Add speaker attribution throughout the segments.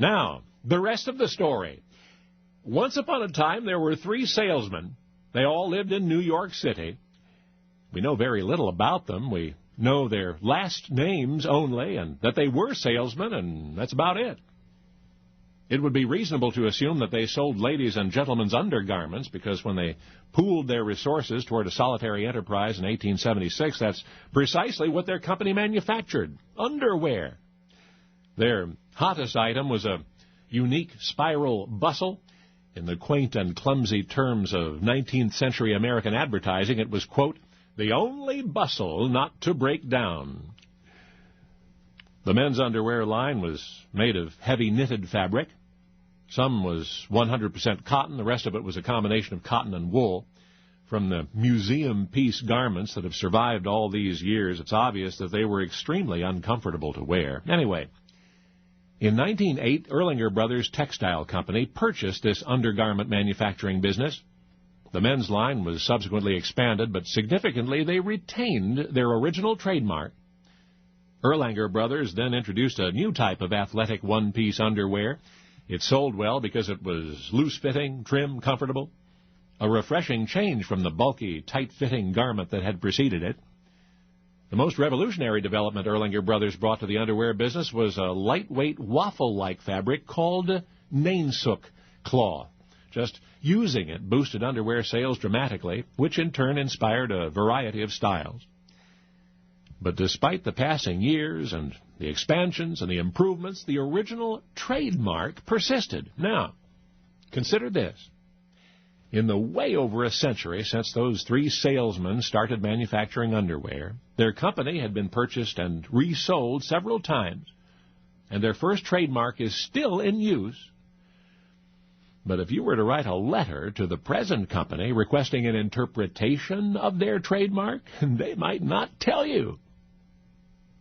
Speaker 1: Now, the rest of the story. Once upon a time, there were 3 salesmen. They all lived in New York City. We know very little about them. We know their last names only, and that they were salesmen, and that's about it. It would be reasonable to assume that they sold ladies' and gentlemen's undergarments, because when they pooled their resources toward a solitary enterprise in 1876, that's precisely what their company manufactured, underwear. Their hottest item was a unique spiral bustle. In the quaint and clumsy terms of 19th century American advertising, it was, quote, the only bustle not to break down. The men's underwear line was made of heavy knitted fabric. Some was 100% cotton. The rest of it was a combination of cotton and wool. From the museum piece garments that have survived all these years, it's obvious that they were extremely uncomfortable to wear. Anyway, in 1908, Erlanger Brothers Textile Company purchased this undergarment manufacturing business. The men's line was subsequently expanded, but significantly they retained their original trademark. Erlanger Brothers then introduced a new type of athletic one-piece underwear. It sold well because it was loose-fitting, trim, comfortable, a refreshing change from the bulky, tight-fitting garment that had preceded it. The most revolutionary development Erlanger Brothers brought to the underwear business was a lightweight waffle-like fabric called nainsook cloth. Just using it boosted underwear sales dramatically, which in turn inspired a variety of styles. But despite the passing years and the expansions and the improvements, the original trademark persisted. Now, consider this. In the way over a century since those 3 salesmen started manufacturing underwear, their company had been purchased and resold several times, and their first trademark is still in use. But if you were to write a letter to the present company requesting an interpretation of their trademark, they might not tell you.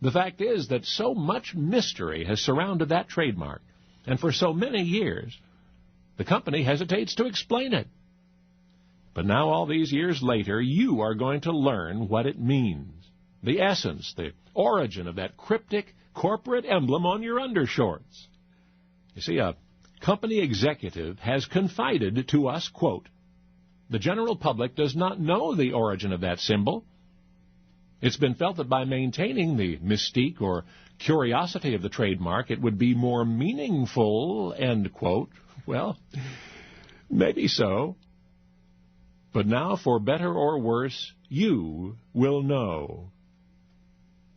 Speaker 1: The fact is that so much mystery has surrounded that trademark, and for so many years, the company hesitates to explain it. But now, all these years later, you are going to learn what it means. The essence, the origin of that cryptic corporate emblem on your undershorts. You see, a company executive has confided to us, quote, the general public does not know the origin of that symbol. It's been felt that by maintaining the mystique or curiosity of the trademark, it would be more meaningful, end quote. Well, maybe so. But now, for better or worse, you will know.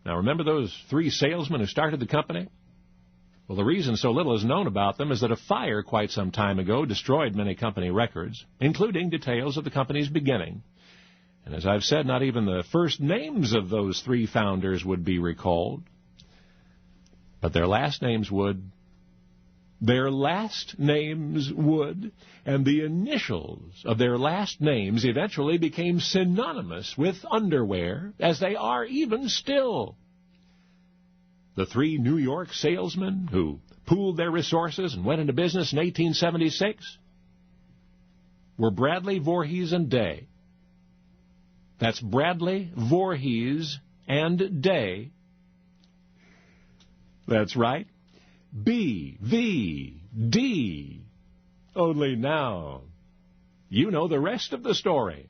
Speaker 1: Now, remember those 3 salesmen who started the company? Well, the reason so little is known about them is that a fire quite some time ago destroyed many company records, including details of the company's beginning. And as I've said, not even the first names of those 3 founders would be recalled. But their last names would. Their last names would, and the initials of their last names eventually became synonymous with underwear, as they are even still. The 3 New York salesmen who pooled their resources and went into business in 1876 were Bradley, Voorhees, and Day. That's Bradley, Voorhees, and Day. That's right. BVD. Only now, you know the rest of the story.